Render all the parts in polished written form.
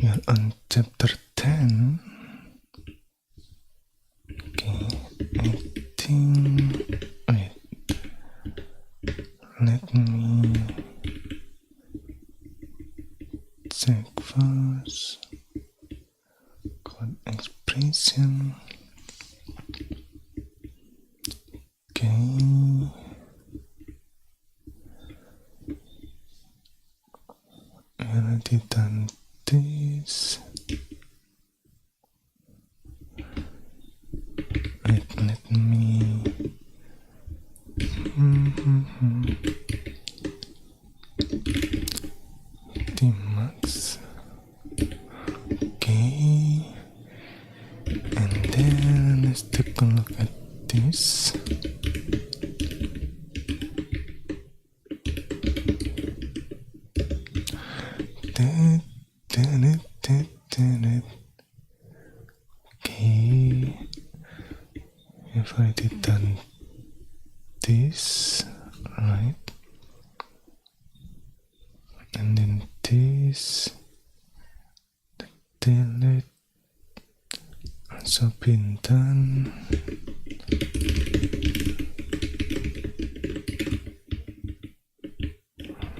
are on chapter 10. Okay, I think, wait, let me check first. Code expression. Okay. I already done this. Wait, let me Tmax. Okay, and then let's take a look at this. Okay, if I did done this right, and then this, the delete also been done.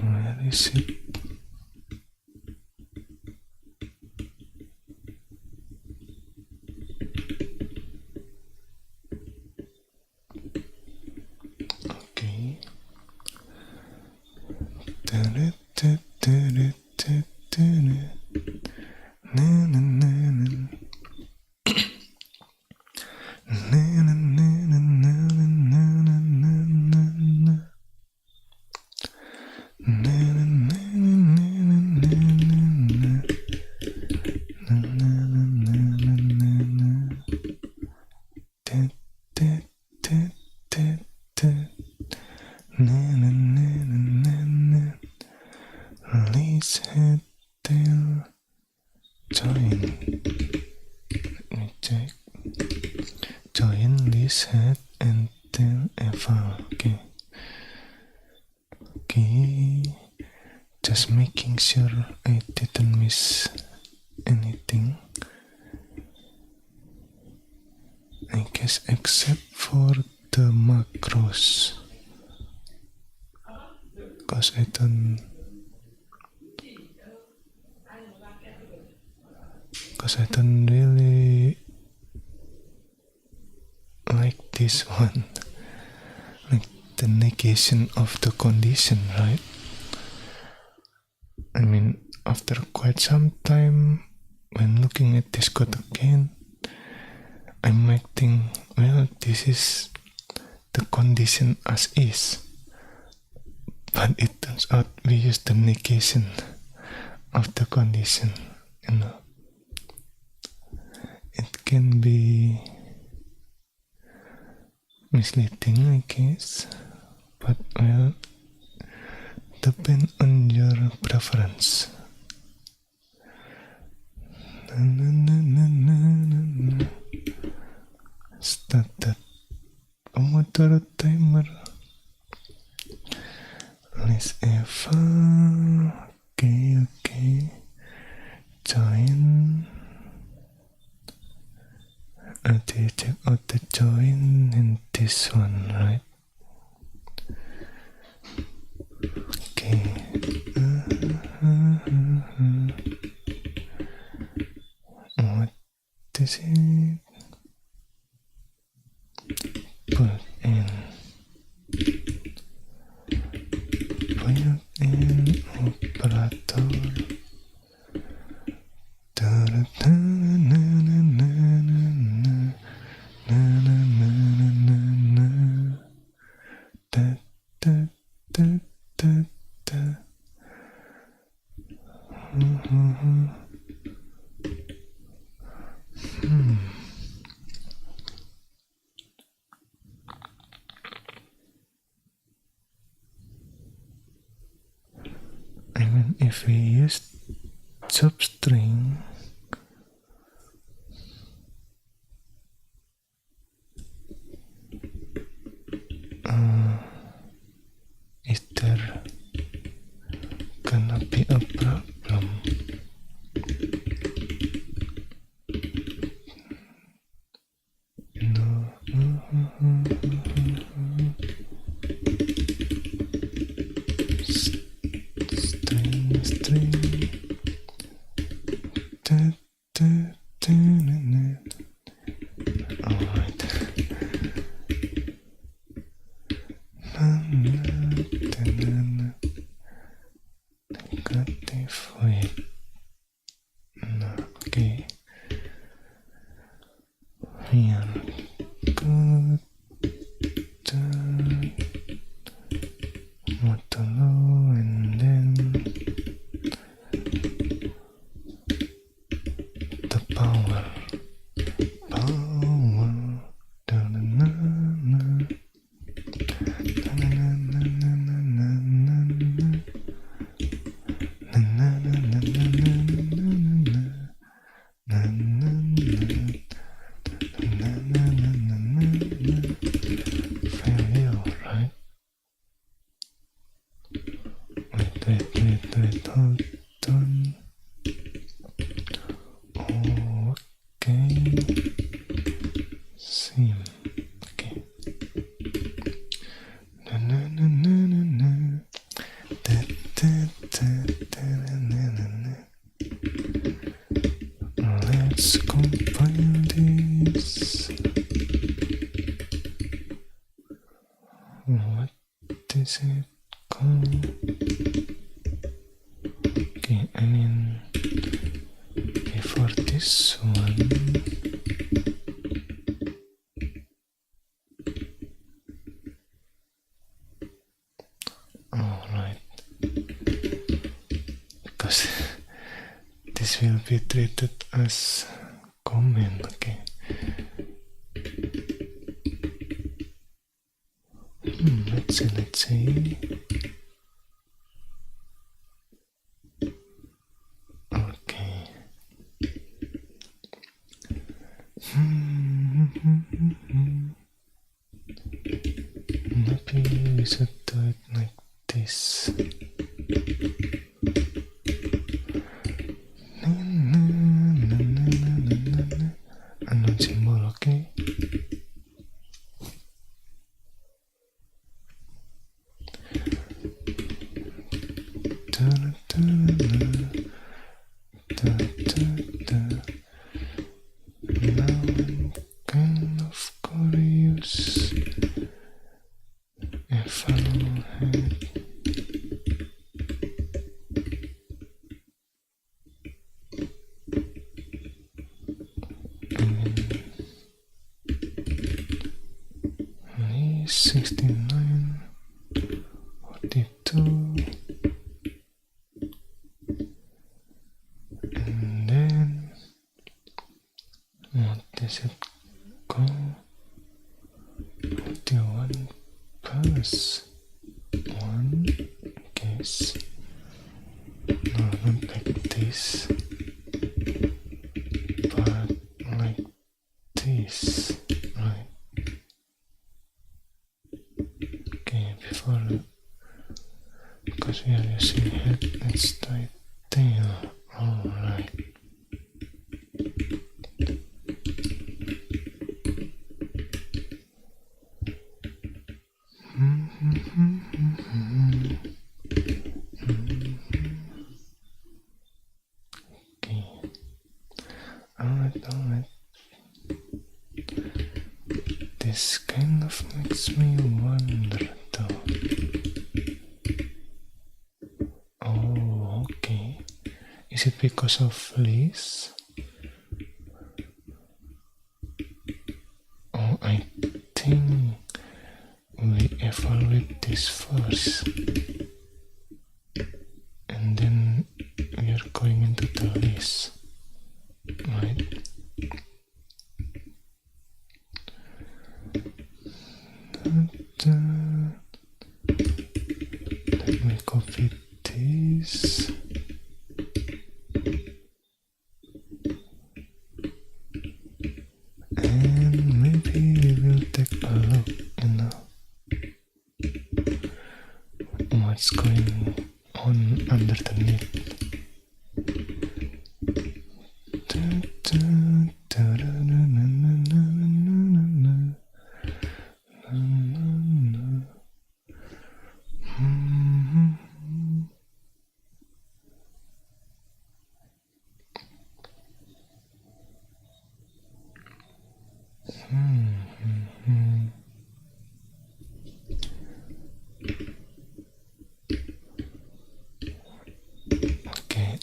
Where is it? Okay. Release head tail join. Let me check. Join list head and tail eval. Okay. Okay. Just making sure I didn't miss anything. I guess except for the macros. Because I don't really like this one, like the negation of the condition, right? I mean, after quite some time, when looking at this code again, I might think, well, this is the condition as is. But it turns out we use the negation of the condition, you know. It can be misleading, I guess, but well, depend on your preference. Start that Pomodoro timer. List eval. Okay. Join. Okay, check out the join in this one, right? Okay. What is it? Put in. Put in operator. I mean, if we use substring, is there gonna be a problem? let's compile this. What is it called? Okay, I mean before this one. Alright. Because this will be treated as comment, okay? Let's see. Okay. Maybe we should do it like this. Unknown symbol, okay? Now I'm kind of curious if I had only 69, 42, and then what does it go? 41 plus 1, guess. No, not like this, but like this, right? Okay, before, because we are using head, let's try tail. Alright. Okay. Alright. This kind of makes me wonder though. Oh, okay. Is it because of Liz? Oh, I think we evaluate this first. And then we are going into the list. Right? Let me copy this. And maybe we will take a look, what's going on underneath. Okay,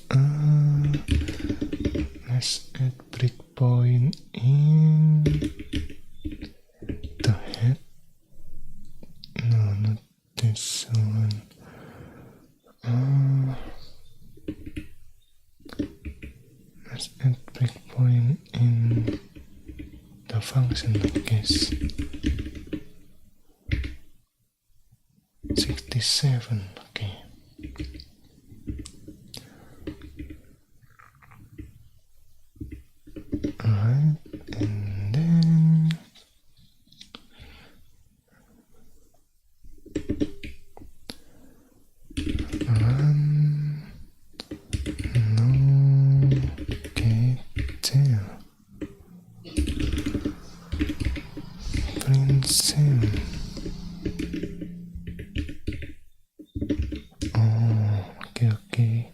let's add breakpoint in the head. No, not this one. Let's add breakpoint in the function, I guess. 67, okay. Alright, and then run no get tail print sim. Oh, okay,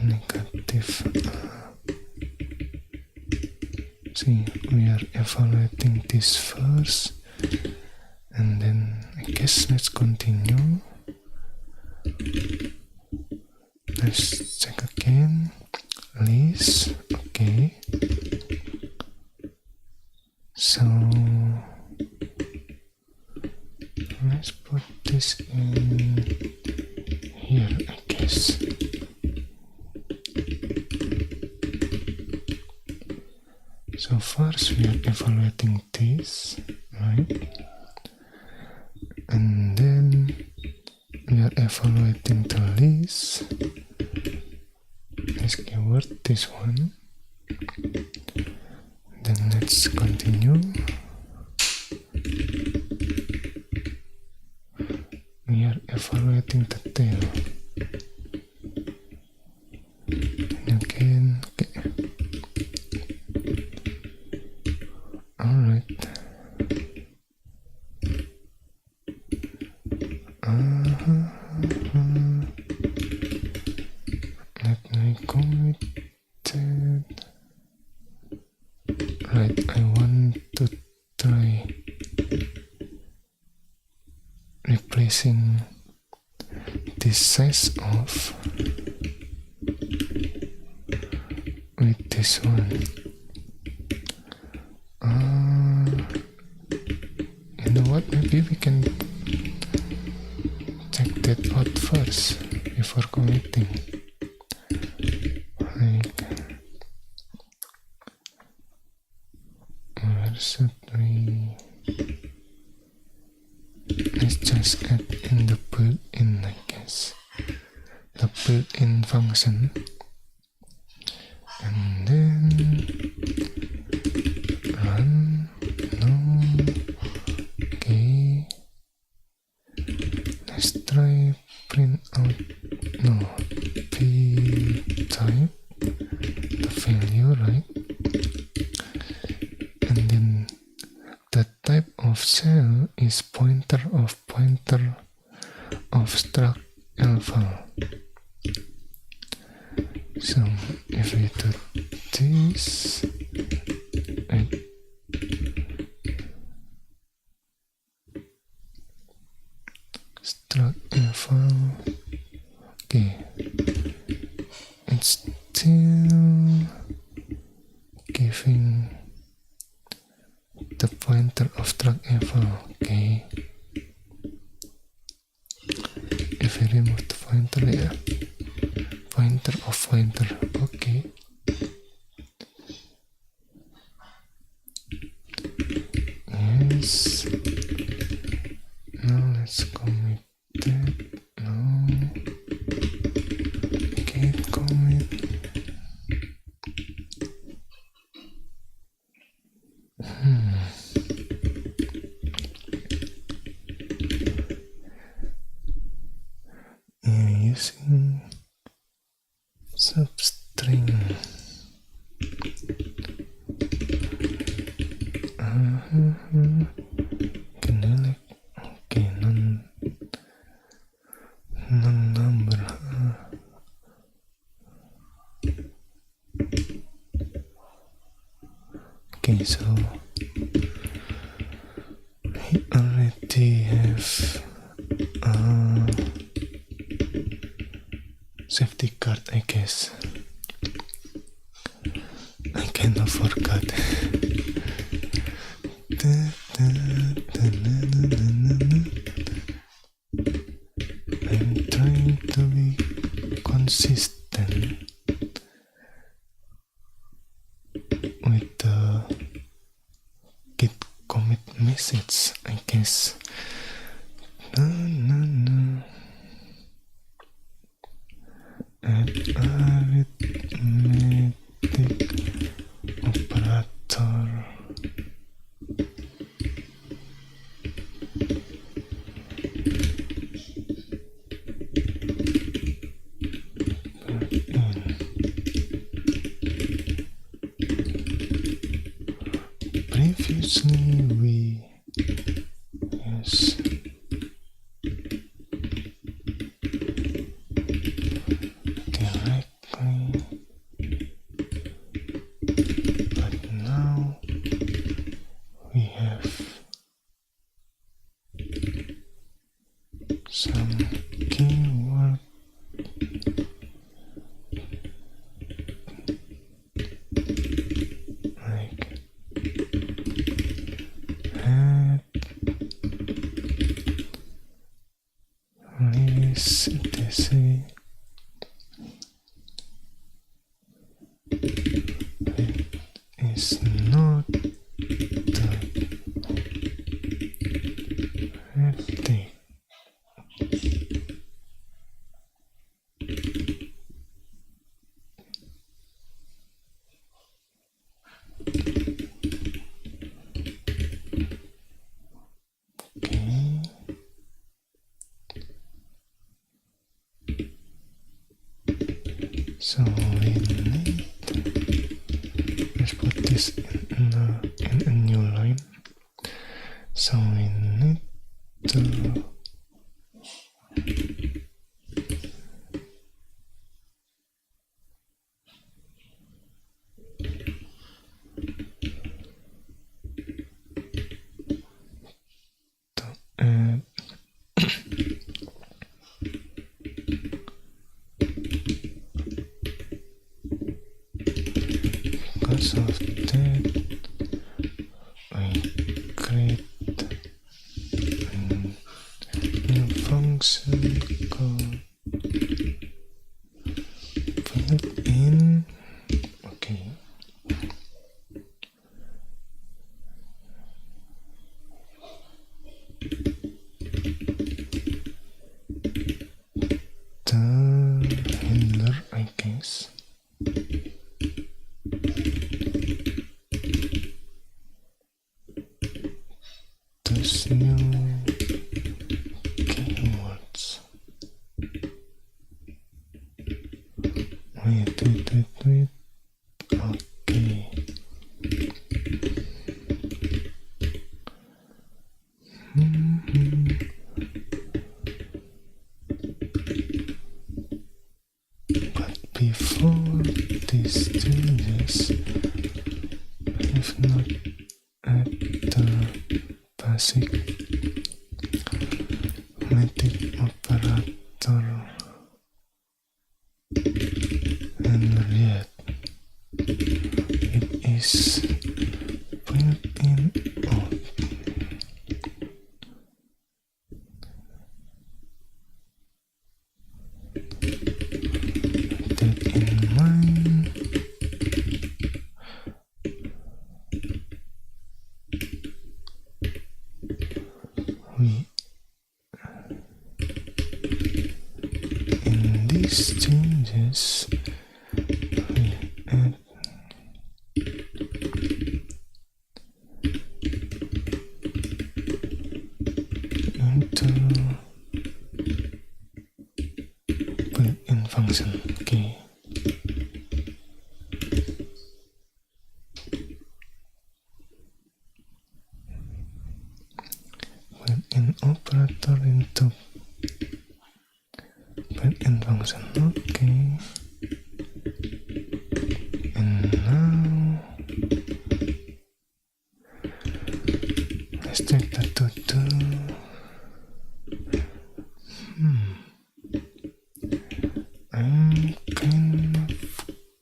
negative. see, we are evaluating this first, and then I guess let's continue. Let's check again. List, okay. So let's put this in here, I guess. So first we are evaluating this, right? And then we are evaluating the list. Let's keyword this one. Then let's continue. We are evaluating the tail. And again, okay. Alright. Let me commit that. Right, I want to try replacing this size of with this one. You know what, maybe we can check that out first before committing. Like, where should we? Let's just add in the built-in, I guess. The built-in function. And then run. No. Okay. Let's try print out. No. P type. The value, right? And then the type of cell is pointer of struct alpha. So if we do this, struct alpha, okay, it's still giving the pointer of struct alpha, okay. If we remove the pointer, yeah, pointer of pointer, okay. Yes. Now let's commit that. No. Okay, commit. Using substring. Okay, non-number. Okay, so we already have safety card, I guess. I kind of forgot. I'm trying to be consistent with the git commit message, I guess. No. Add arithmetic operator. Previously we use directly, but now is not ready. Okay. So we need, let's put this in a new line. So we need to add because of that we create a new function called built-in. Okay. The handler, I guess. Those new keywords. Wait. Okay. But before these changes, if not add the basic matic operator and yet it is built-in out. That in mind, we in these changes we add into built-in function. Okay. Built-in operator into built-in function. Okay. And now let's check the to-do. I'm kind of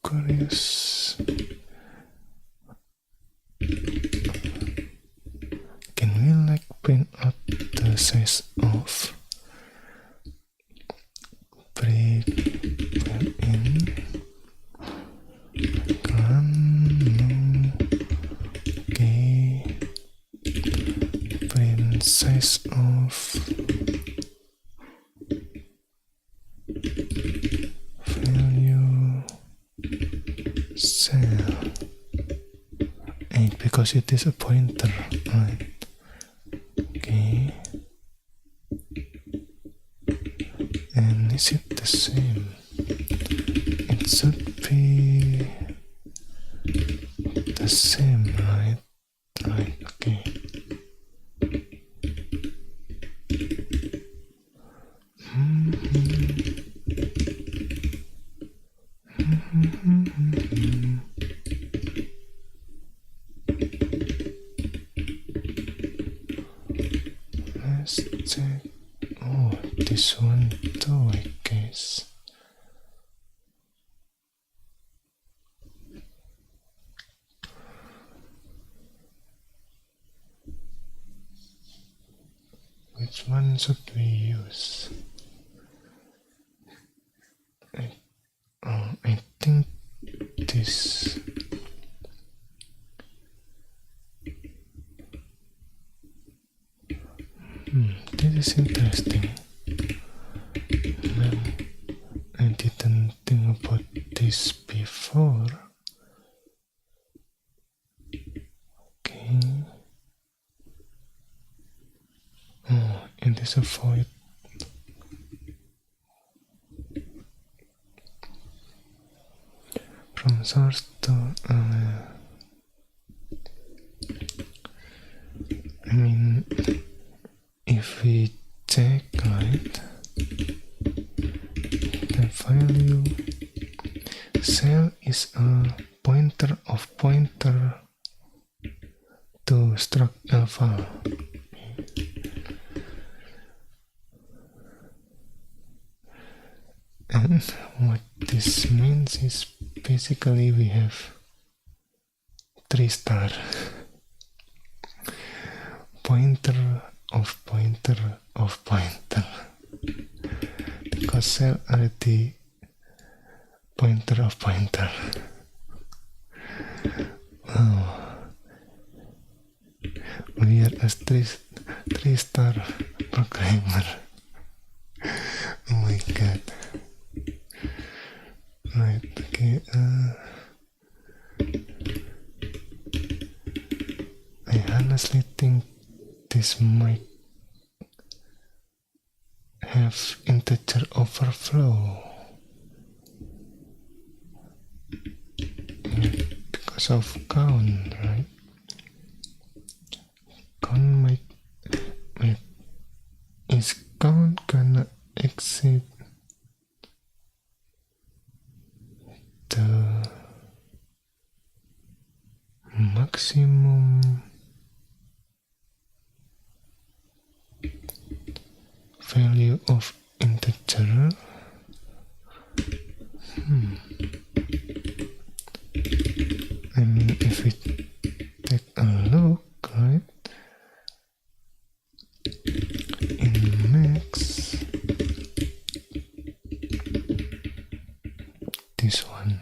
curious. Can we like print out the size of break built-in? No. Okay. Print size of value cell 8 because it is a pointer, right? Okay. And is it the same? It should be the same, right? Right, okay. Let's check. Oh, this one too, I guess. Which one should we use? I think this. is interesting. Well, I didn't think about this before. Okay. Oh, it is a void. From source to I mean, if we check, right, the value cell is a pointer of pointer to struct alpha. And what this means is basically we have 3 star pointer of pointer of pointer, because cell already pointer of pointer. Wow, we are a 3 star programmer. Oh my god. Right, okay, I honestly think this might have integer overflow because of count, right? Is count gonna exceed the maximum value of integer? I mean, if we take a look, right, in max, this one,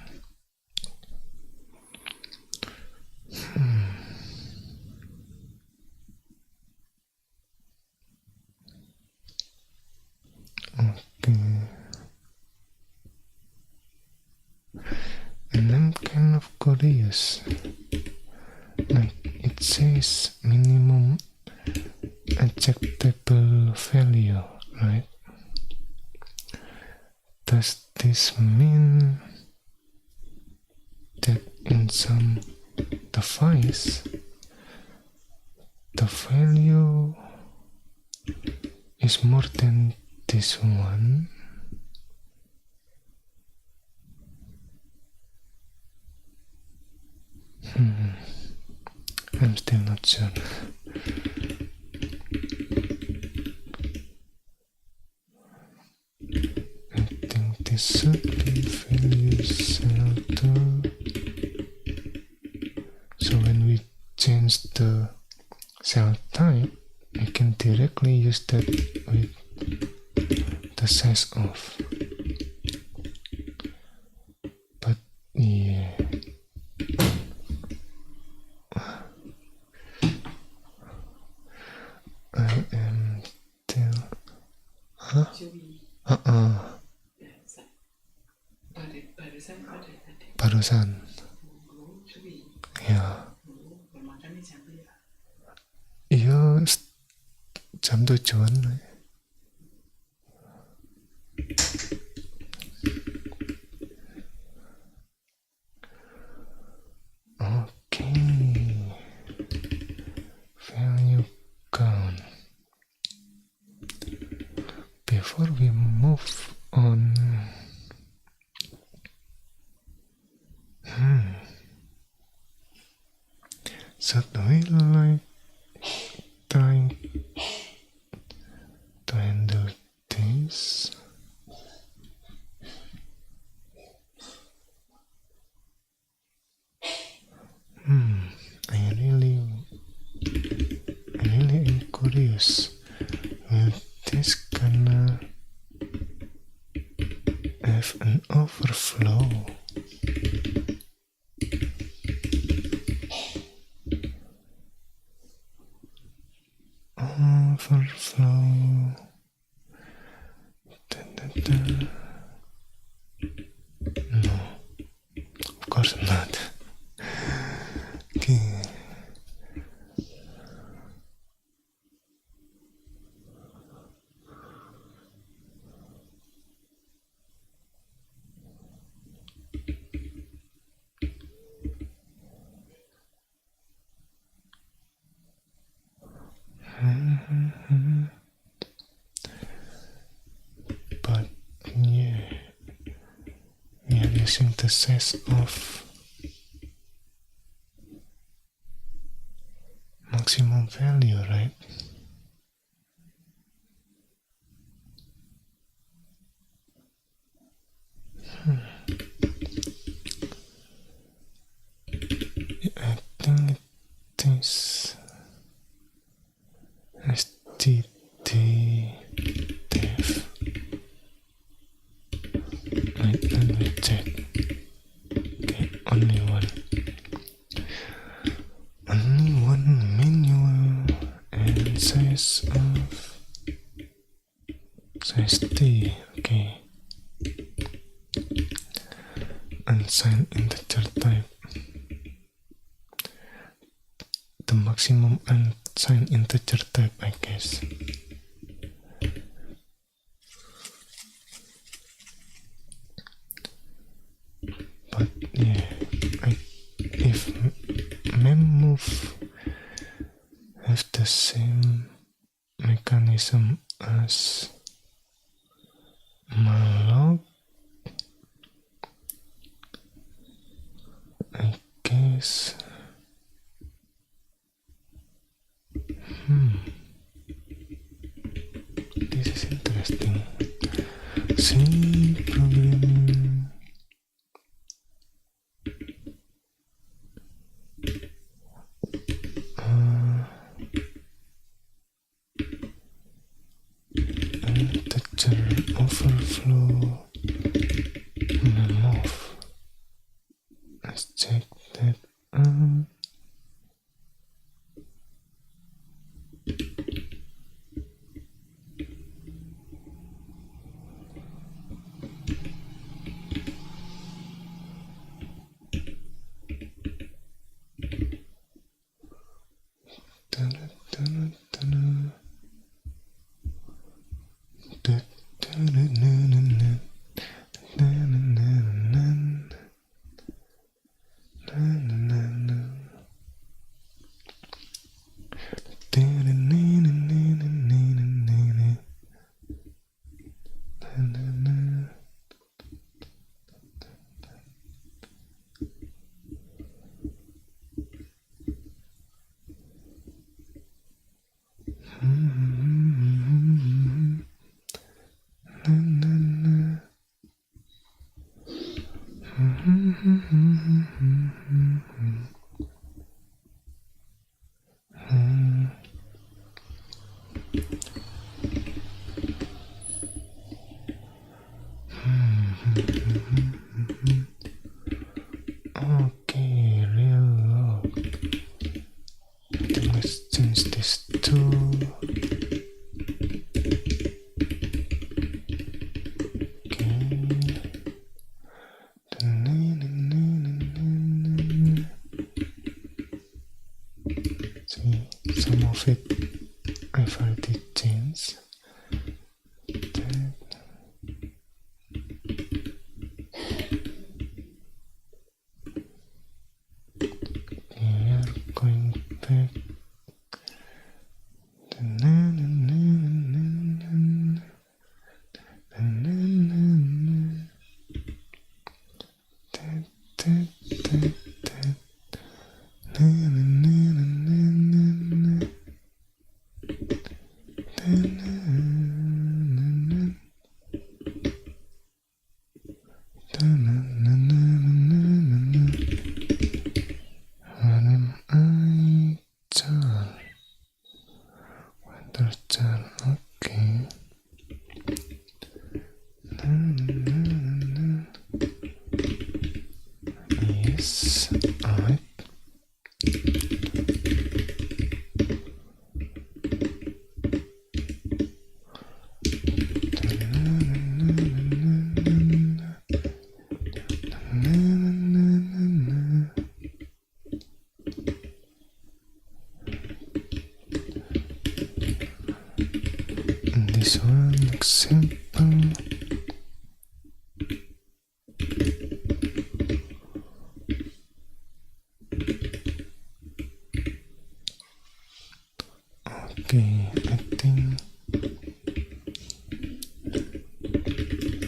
okay, and I'm kind of curious, like it says minimum acceptable value, right? Does this mean that in some device the value is more than this one? I'm still not sure. I think this should be value cell 2. So when we change the cell type, we can directly use that with the size of. But yeah, I am still. Huh? Barusan. Ya. Iya, jam 7-an. Okay. Value count. Before we move on, should we like trying to handle this? I really am curious. Will this gonna have an overflow? Overflow. course not. Okay. But yeah, we are using the size of maximum value, right? I think it is STT-def. Wait, let me check. Okay, only one manual and size T. Okay. Unsigned integer type. The maximum unsigned integer type, I guess. But yeah, if memmove have the same mechanism as malloc, I guess. This is interesting. See programming. Integer overflow memmove. Let's check that out. Okay, real log. I think let's change this to see, some of it I've already changed. We are going back. Okay. Okay, I think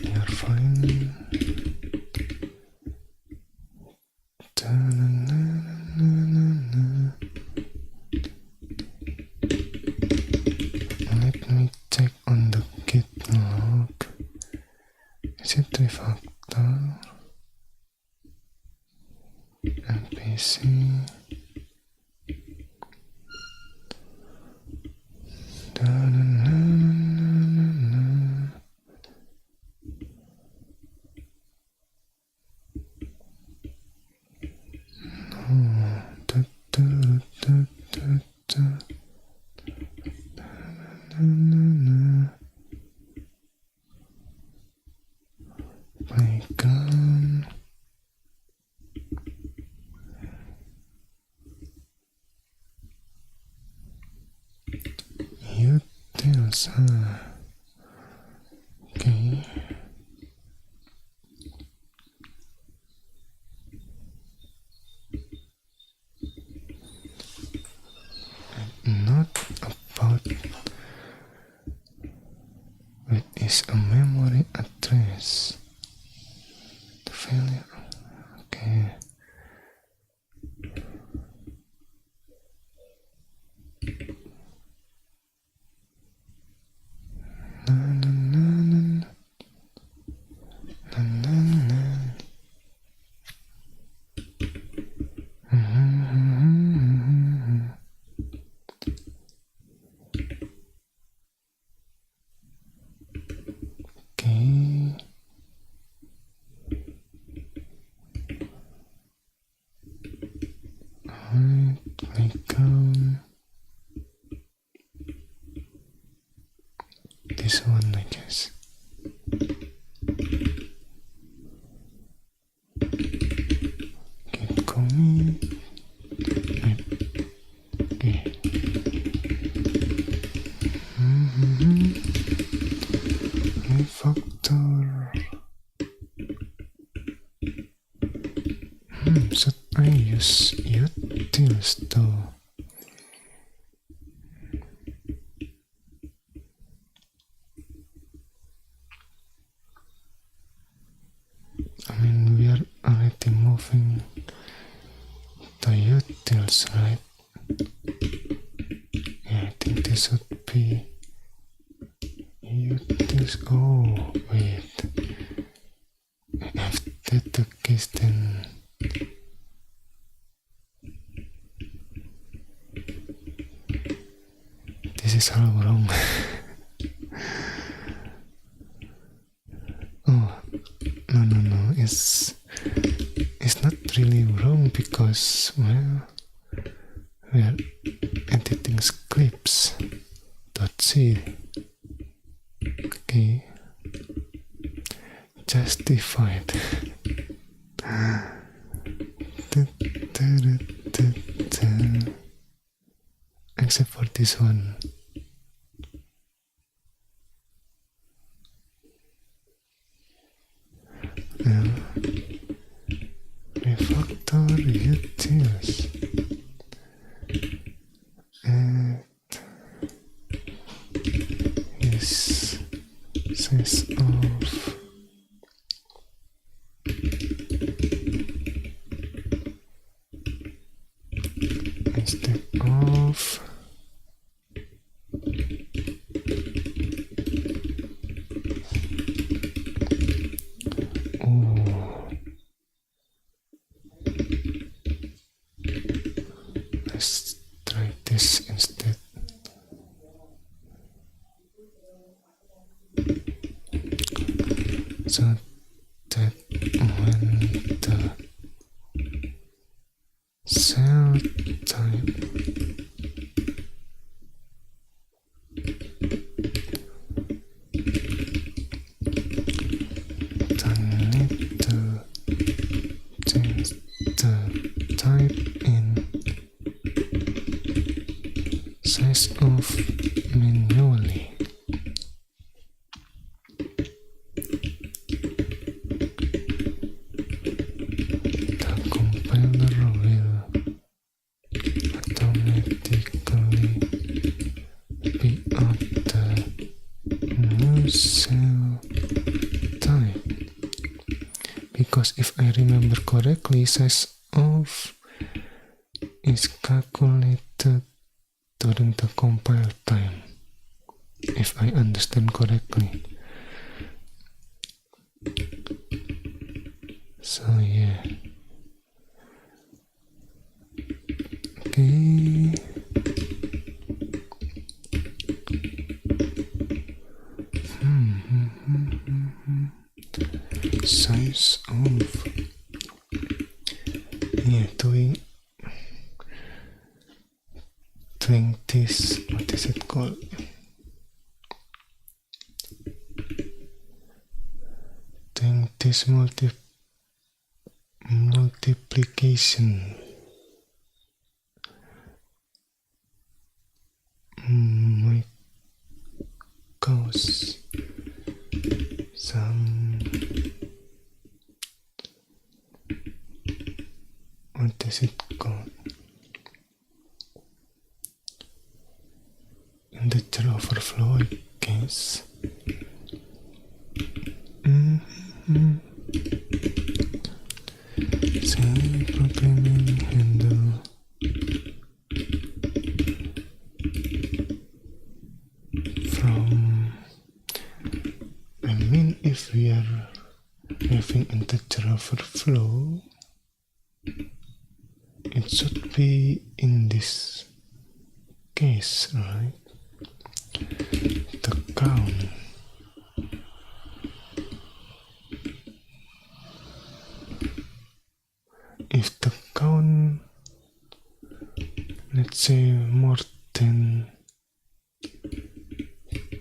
you're fine. Let me check on the git log. Is it refactor? NPC. Baikkan utils, okay. Not about what is a memory address. The failure. Okay. Okay. Alright, baikkan this one, I guess. Git commit. Okay. Refactor. Should I use utils though? I mean, we are already moving to utils, right? Yeah, I think this should be utils. Oh, wait. If that's the case, then this is all wrong. Oh, no, it's not really wrong because, well, we are editing scripts. .c. Okay. Justified. Except for this one. Refactor utils. And is size of instead of let's try this instead. So that when the cell type don't need to change the type in size of manually. because if I remember correctly, size of is calculated during the compile time, if I understand correctly. So yeah. Okay. Size of, yeah, doing this, what is it called? Doing this multiplication might cause some, what is it called? Integer overflow, I guess. Say programming handle from, I mean, if we are having integer overflow, it should be in this case, right? The count. If the count, let's say, more than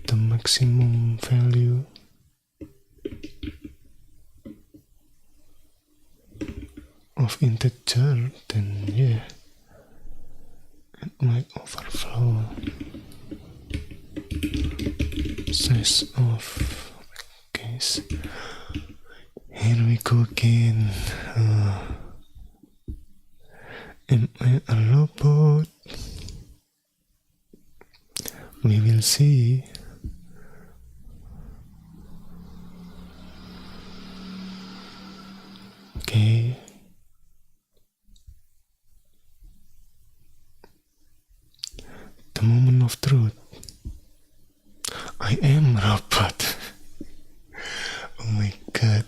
the maximum value, of integer, then yeah, it might overflow. Size of, case. Here we go again. Am I a robot? We will see. Okay. The moment of truth. I am a robot. Oh my god.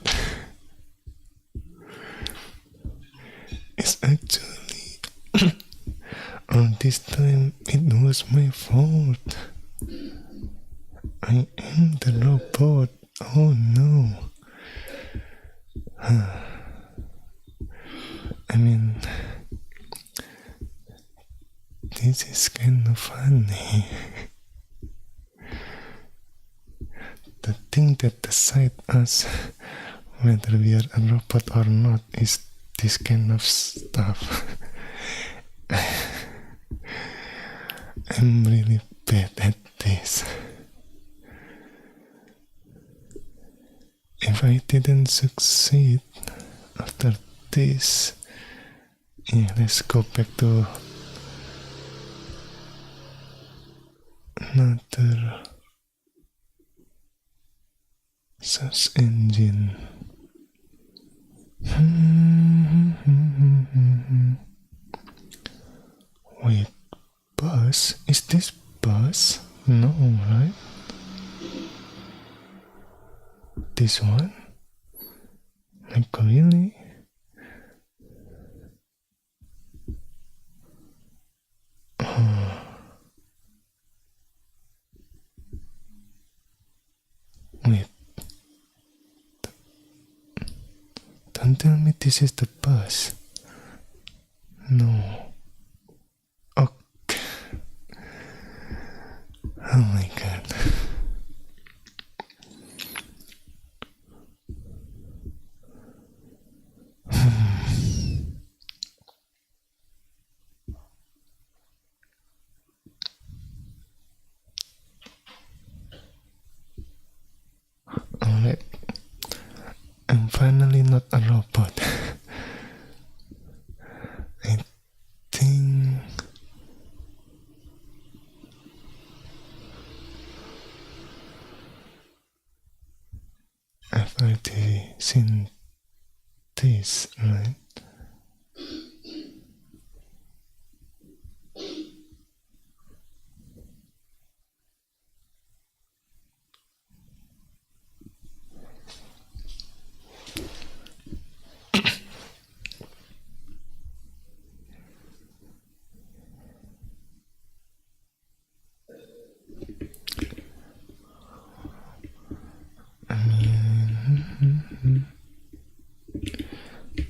It's actually all this time it was my fault. I am the robot. Oh no. I mean, this is kind of funny. The thing that decides us whether we are a robot or not is this kind of stuff. I'm really bad at this. If I didn't succeed after this, yeah, let's go back to another search engine. Wait, bus? Is this bus? No, right? This one? Like, really? Wait. Don't tell me this is the bus. No. Okay. Oh my god. Alright. I'm finally not a robot. I think I've already seen this, right?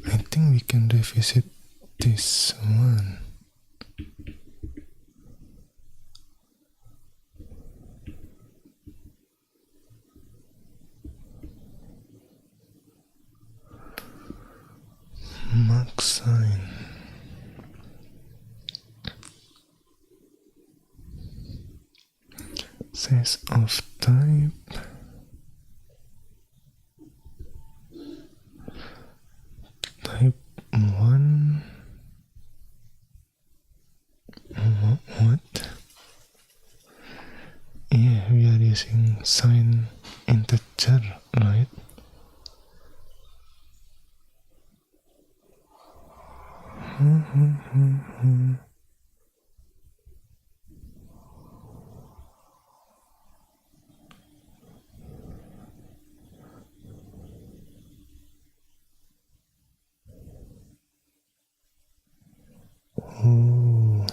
I think we can revisit this one. Mark sign. Says of type type 1. What? Yeah, we are using sign integer, right? Oh.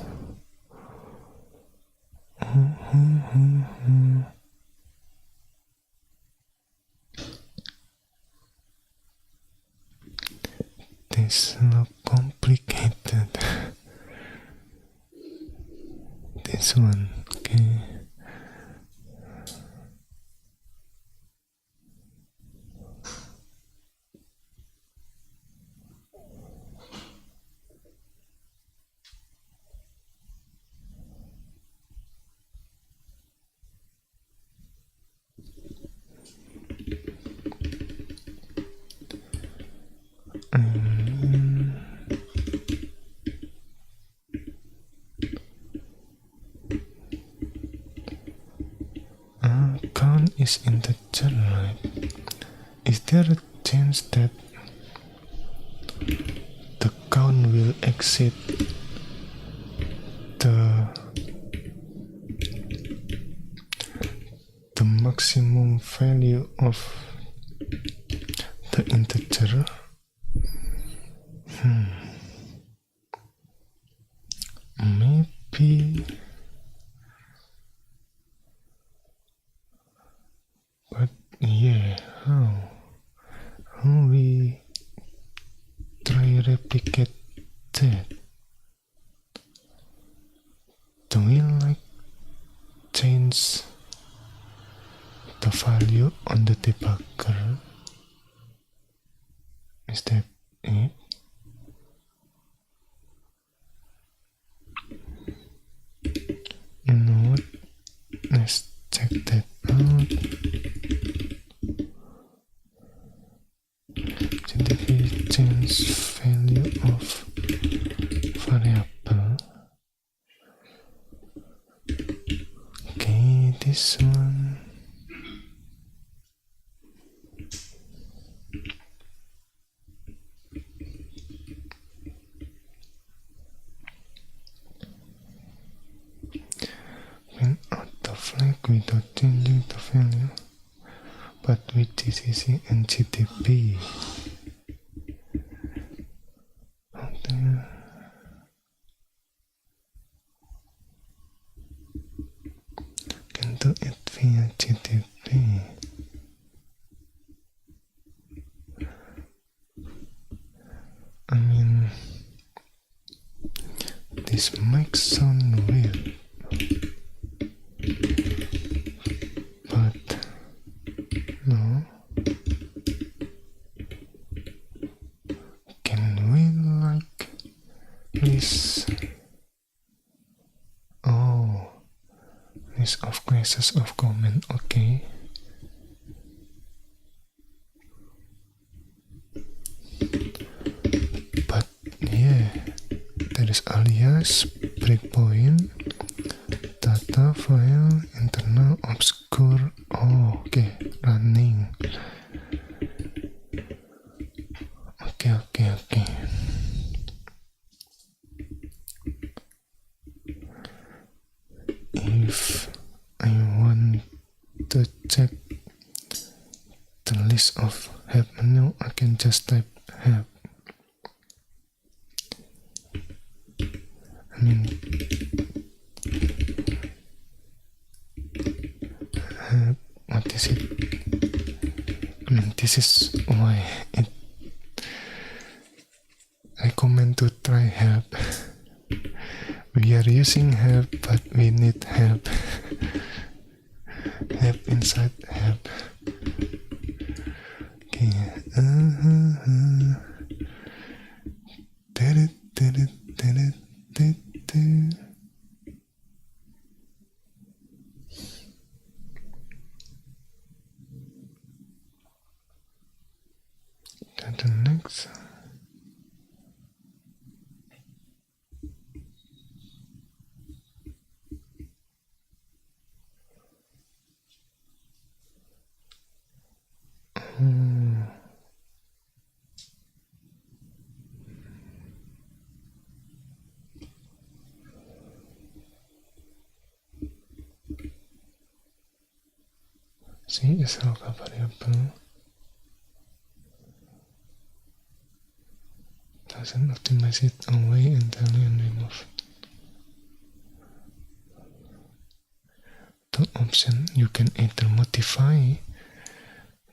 This look complicated. This one, okay. Count is integer, right? Is there a chance that the count will exceed the maximum value of the integer? Maybe, but yeah, how we try replicate that? Do we change the value on the debugger? Is that it? You know what? Let's check that out. Jadi we change value of variable. Okay, this one. Without changing the value, but with GCC and GTP. Can do it via GTP. I mean, this might sound weird. No. Can we list? Oh, list of classes of comment. Okay. But yeah, there is alias, breakpoint, data file, internal obscure. Oh, okay, running. Okay. list of help menu, I can just type help. I mean, help, what is it? I mean, this is why it recommend to try help. We are using help, but we need help. Help inside help. Okay. Then the next. C is local variable. Doesn't optimize it away entirely and remove. The option you can either modify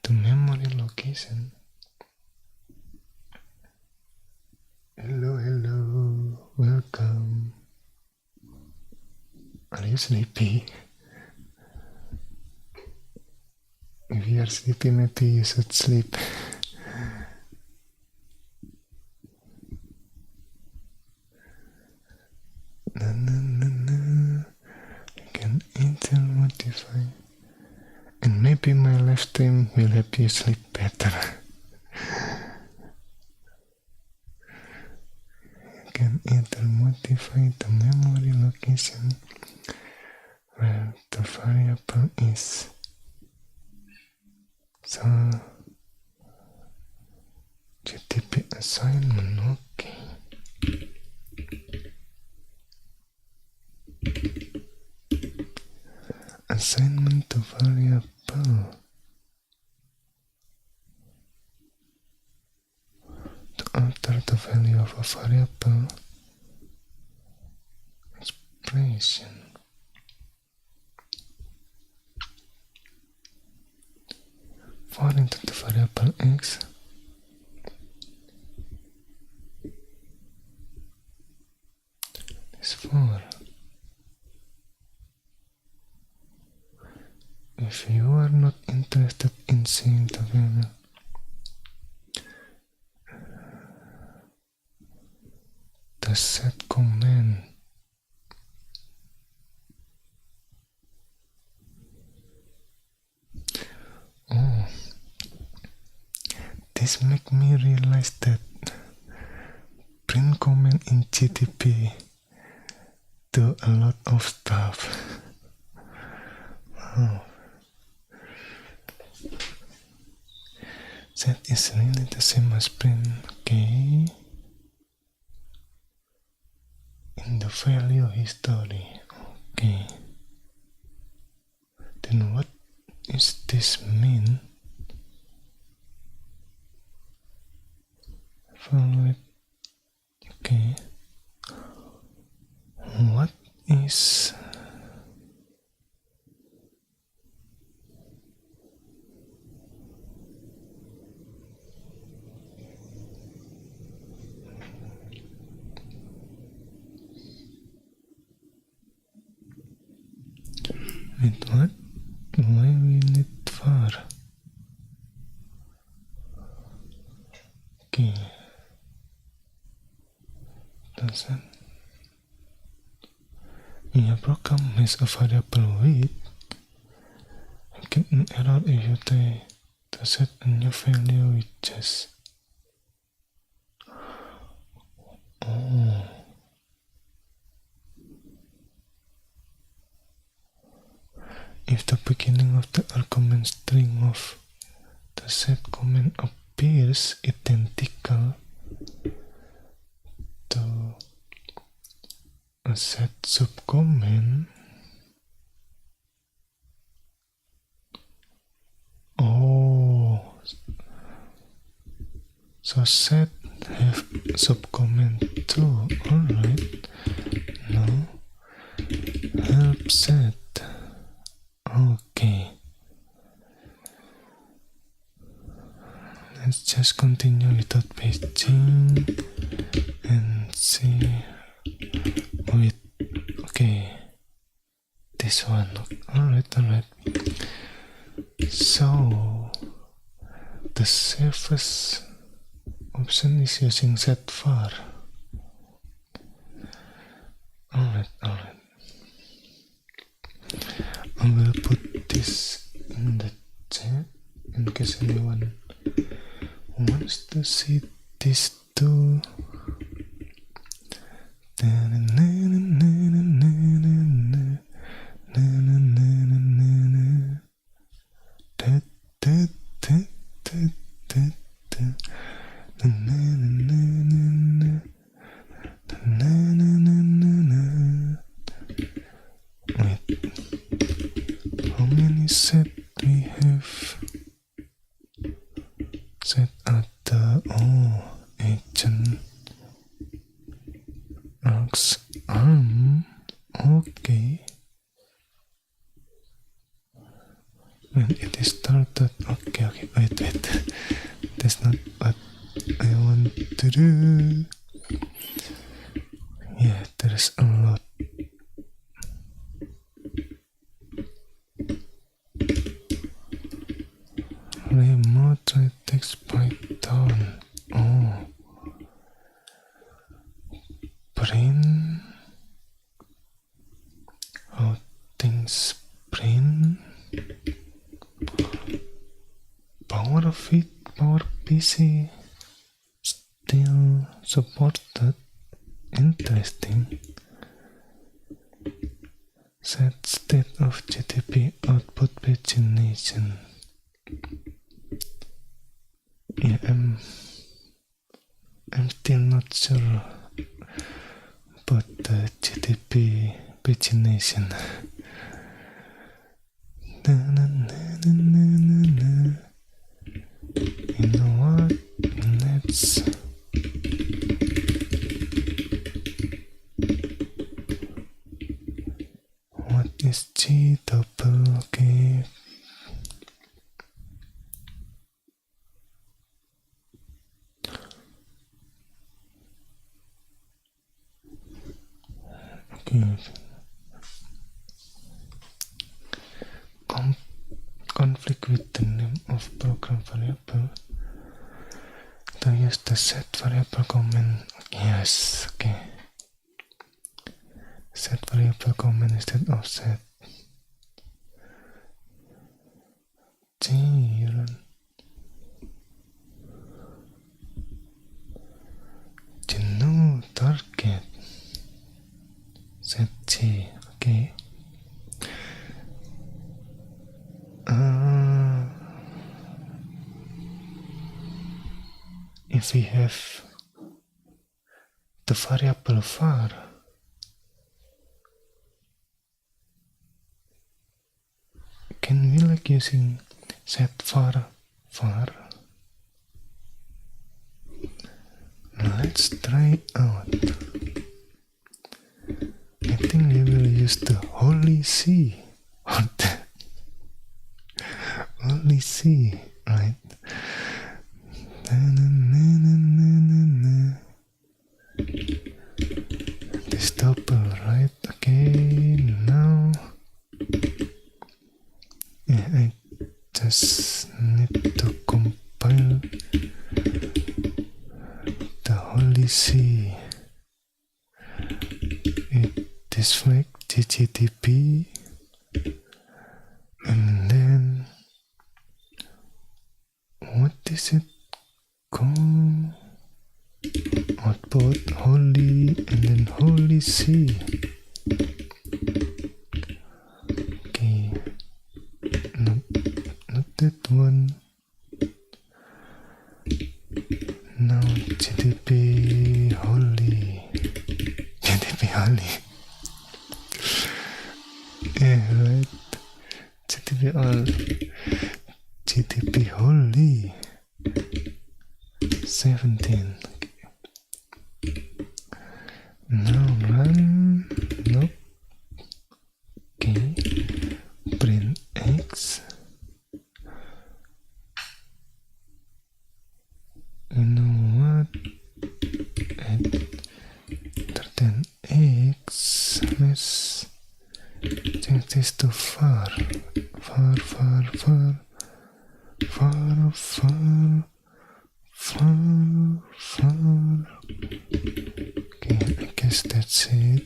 the memory location. Hello, welcome. Are you sleepy? If you are sleepy, maybe you should sleep. You can enter modify. And maybe my live stream will help you sleep better. You can enter modify the memory location where the variable is. So, GTP assignment, okay. Assignment to variable. To alter the value of a variable expression. For into the variable x. Is 4. If you are not interested in seeing the value, the set command this make me realize that print command in GTP do a lot of stuff. Wow. Set is really the same as print, okay? In the value history, okay. Then what is this mean? Follow it, okay. What is wait, what? Why we need var? Okay. Doesn't. In a program has a variable width, you get an error if you try to set a new value with just. Oh. If the beginning of the argument string of the set comment appears identical to a set subcomment, So set have subcomment too. Alright. No. Help set. Okay. Let's just continue without paging and see with okay. This one. Alright. So the safest option is using set var. Alright. I will put this in the chat in case anyone wants to see this too. How many set we have set at the agent arcs arm? Okay. When it is started, okay, wait. That's not what I want to do. Yeah, there's a lot. Remote right text Python. Print. How things print. Power PC still supported. Interesting. Set state of GTP output pagination. Yeah, I'm still not sure about the GTP pagination. You know what? Let's what is G double? Okay. Conflict with the name of program variable. To use the set variable command. Yes, okay. Set variable command instead of set. Genuine target. Set G, okay. If we have the variable var, can we like using set var? Let's try out. I think we will use the holy C. Holy C, right? This double, right? Okay, now I just need to compile the holy C. This flag GGTP, and then what is it called? Output holy and then holy C. Okay, not that one. Now GTP holy. Yeah, right. GTP holy. Save 17. Now run. Nope. Okay. Print X. You know what? Enter than X. Let's change this to far. Far, far, far. Far, far. Far, far. Okay, I guess that's it.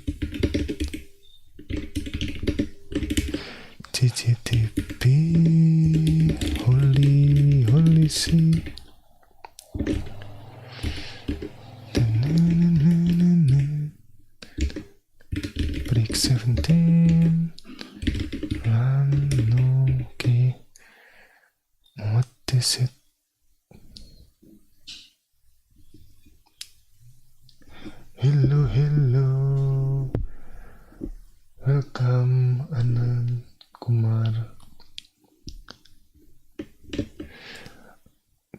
GGTP, holy sea. Break 17. Run, no, okay. What is it? Hello. Welcome, Anand Kumar.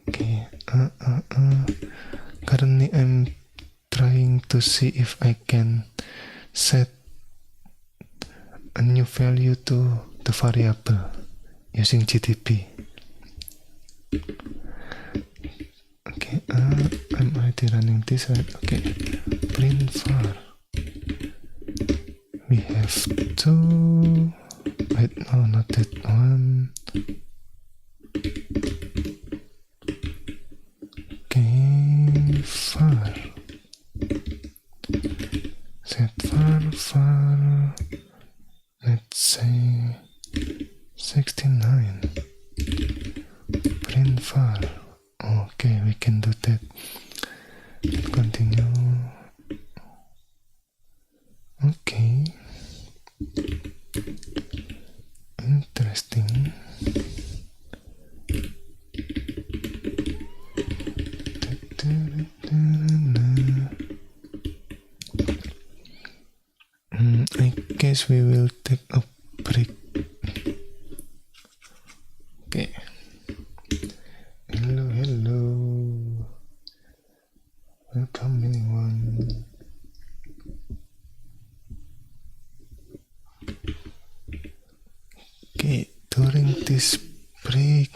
Okay, currently I'm trying to see if I can set a new value to the variable using GTP. Okay, I'm already running this, right? Okay, print var. We have two. Wait, no, not that one. Okay, var. Set var. Let's say 69. Print var. Okay, we can do that. Continue. Okay. Interesting. I guess we will take a break. Okay. Hello. Welcome anyone. Okay, during this break,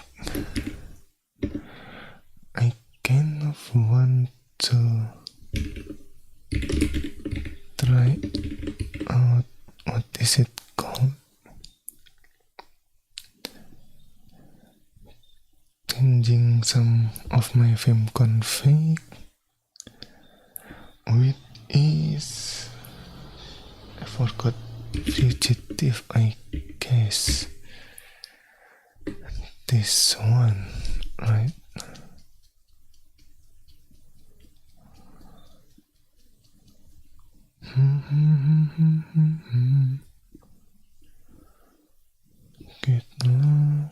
I kind of want to try out, what is it called? Changing some of my vim config, which is, I forgot, fugitive, I guess. This one, right? Good now.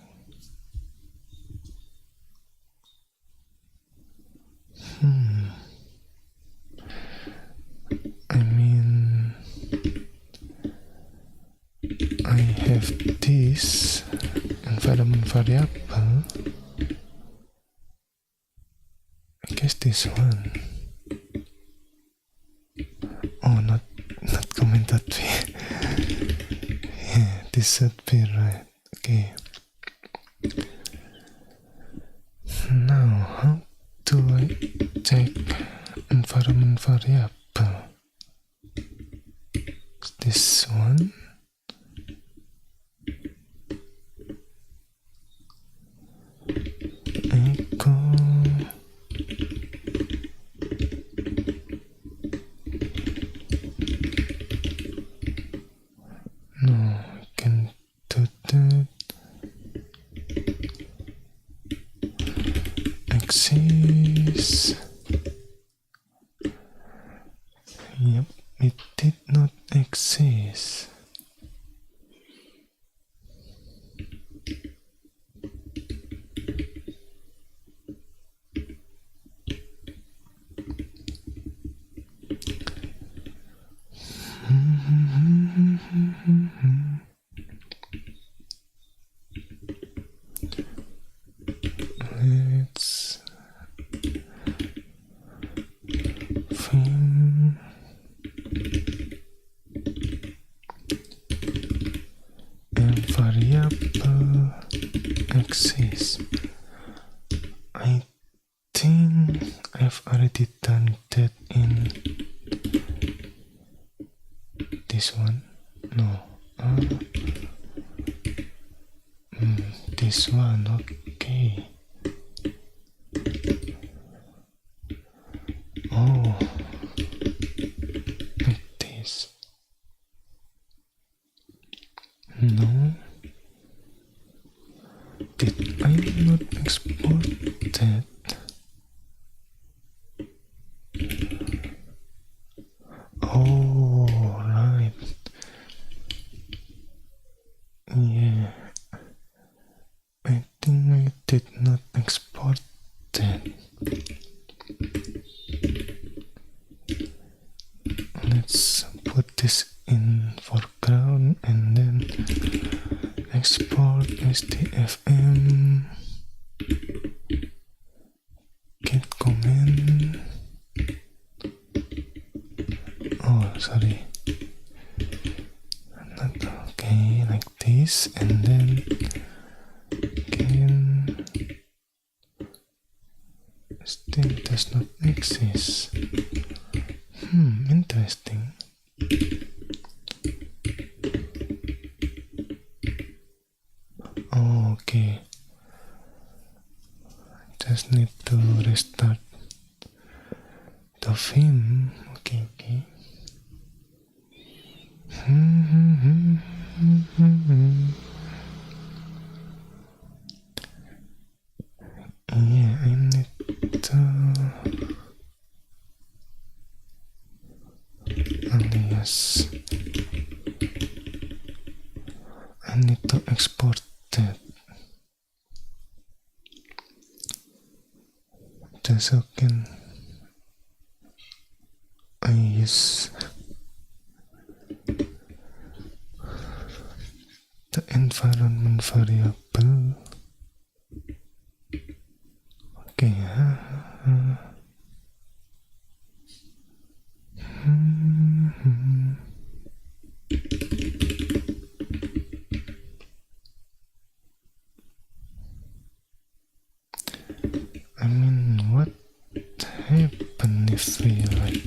I mean, I have this environment variable. I guess this one. Oh, not comment.p. Yeah, this should be right. Okay. Now, how do I check environment variable? Is this one? Echo. No, I can do that. Axis. Yep, it did not exist. Let's this one? No. This one, okay. Oh, like this. No. Did I not export that? Oh, right. Yeah. I think I did not export that. Let's put this in foreground and then export STFM. Get comment. Oh, sorry. Not okay, like this, and then again. Still does not exist. Interesting. Oh, okay. Just need to restart the film. Okay. Yeah, I need to alias. I need to export that. Just so can I use the environment variable. Okay. I mean, what happened if we like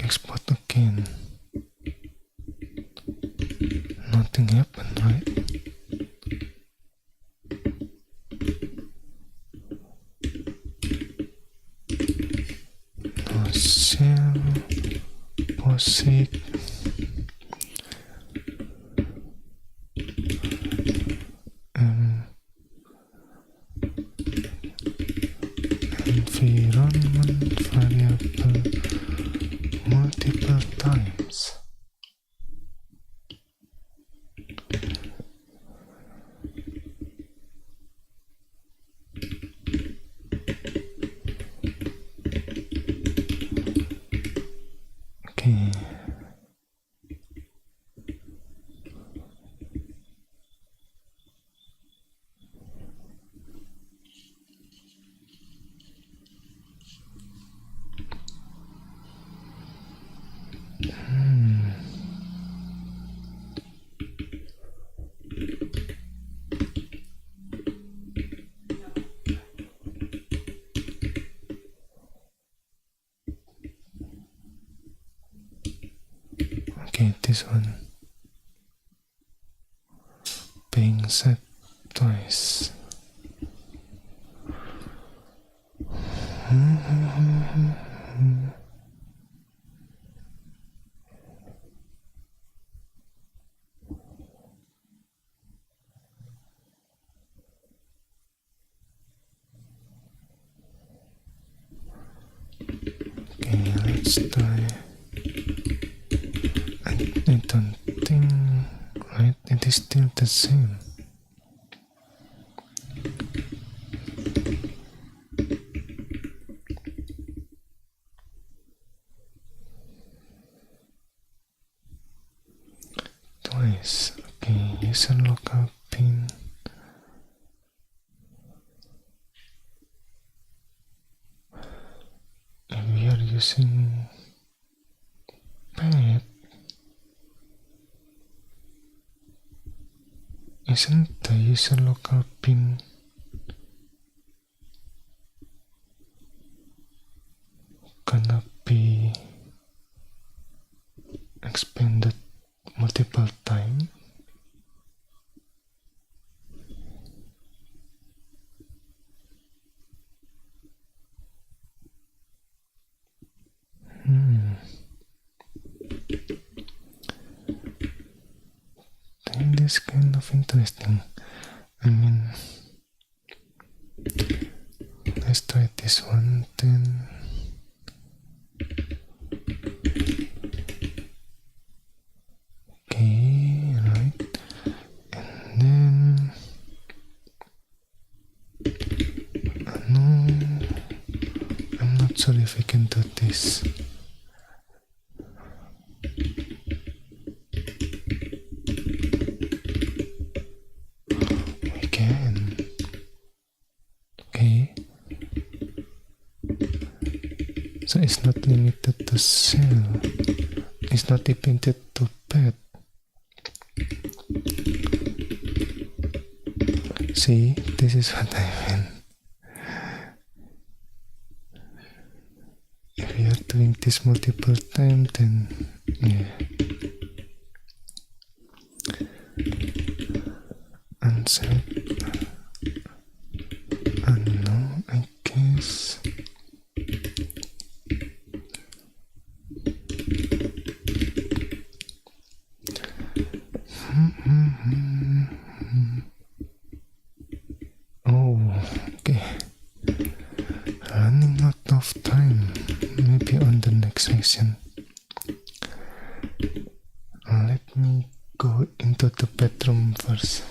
export again? Nothing happened, right? No shell, POSIX. Environment variable multiple times. Okay. Okay, this one being set twice. Okay, let's try. I don't think, right? It is still the same. Twice. Okay, user local pin. If we are using path, Isn't the user local pin gonna be expanded multiple times? I think this kind of interesting. I mean, let's try this one then. Okay, right. And then no, I'm not sure if I can do this. We can. Okay. So it's not limited to cell. It's not limited to pet. See, this is what I mean. If we are doing this multiple times, then yeah. Unset. Unknown, I guess. Oh, okay. Running out of time. Maybe on the next session. Let me go into the bedroom first.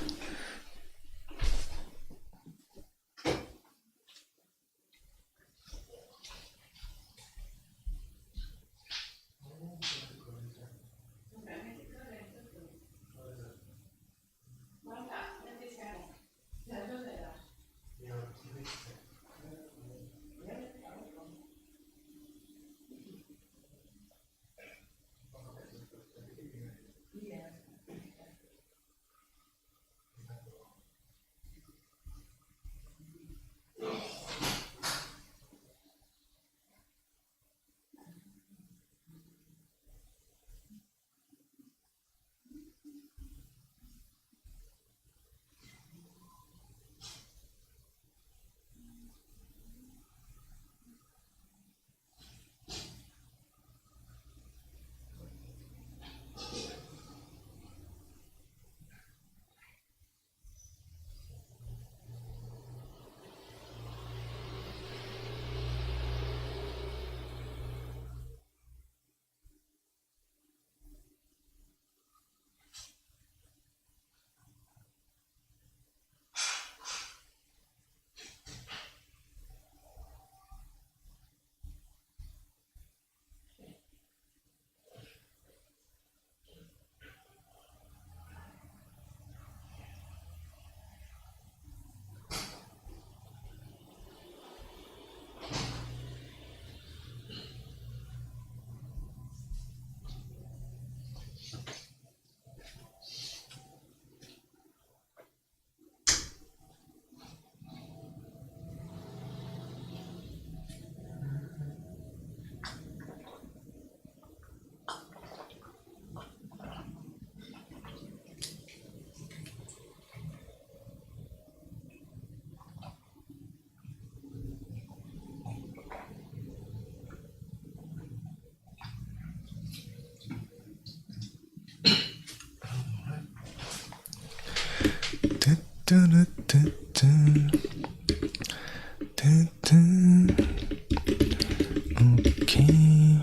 Okay.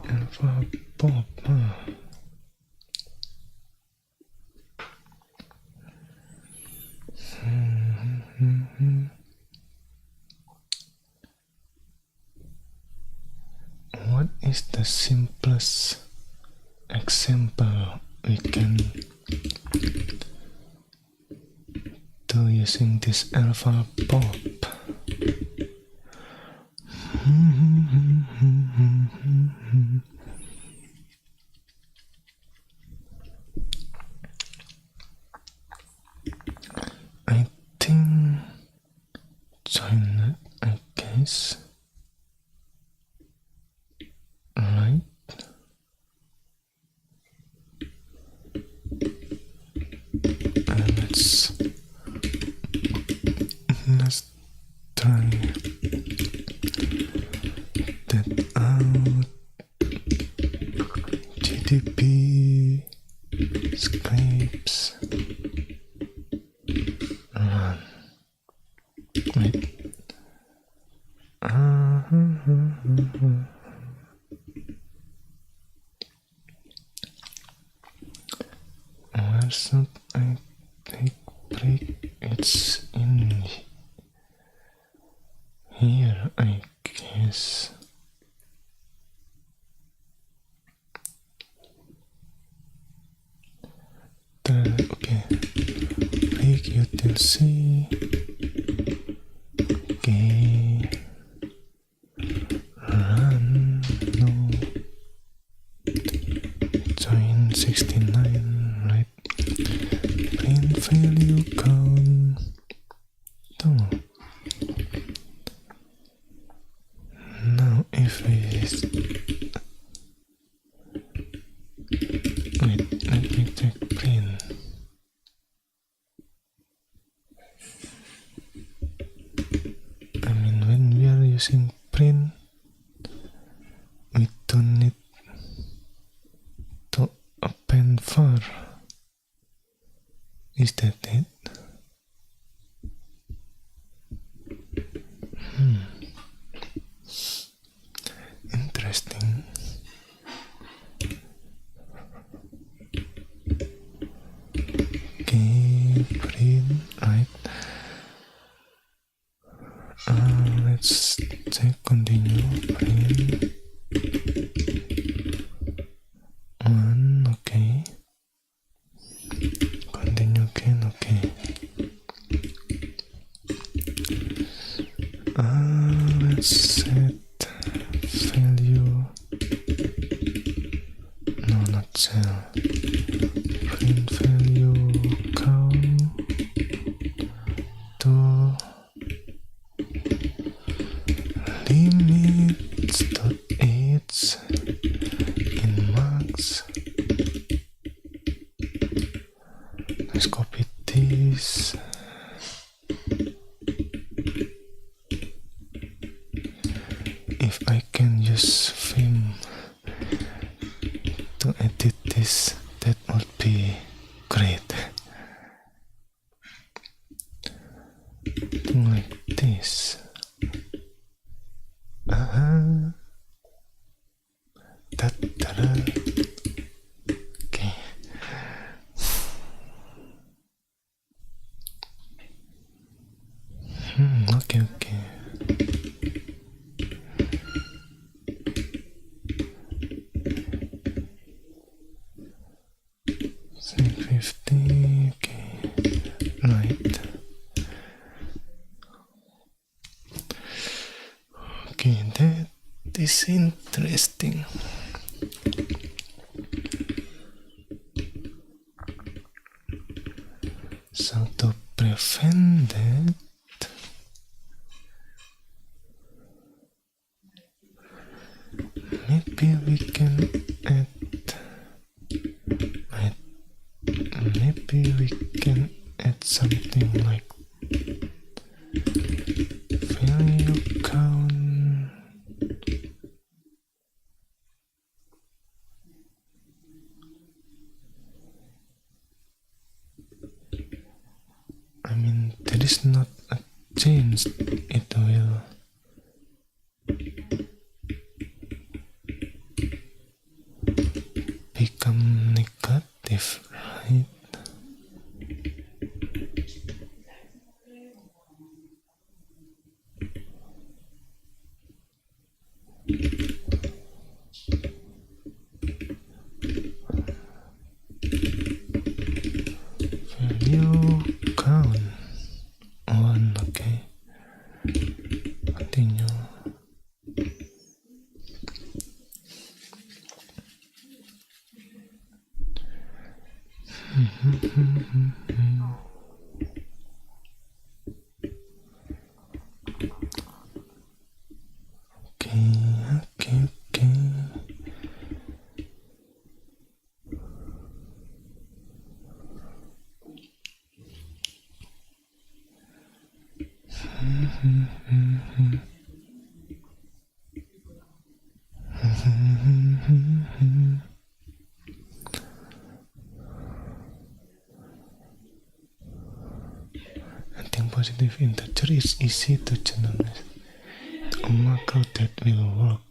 Alpha Pop. What is the simplest example we can do using this alpha pop? is right. And let's try that out. GDP scripts run. Wait. Where should I take break? It's in here, I guess. Okay. Break utility. Okay. Run. No. Join 69, right? Print value count. No. Now if we wait, let me check print. I mean, when we are using print, we don't need to append var. Is that it? Interesting. Okay, print, right? Let's check continue print. One, okay. Continue again, okay. Let's set value. No, not cell. Print value count to limits.age in max. Let's copy this. If I can use Vim to edit this, that would be great. Something like this. Okay. Okay. 750, okay, right. Okay, that is interesting. So to prevent that, maybe we can add, maybe we can add something like value count. I mean, there is not a change, it will become negative, right? Value count 1, okay. Continue. Adding positive integer is easy to generalize. A macro that will work.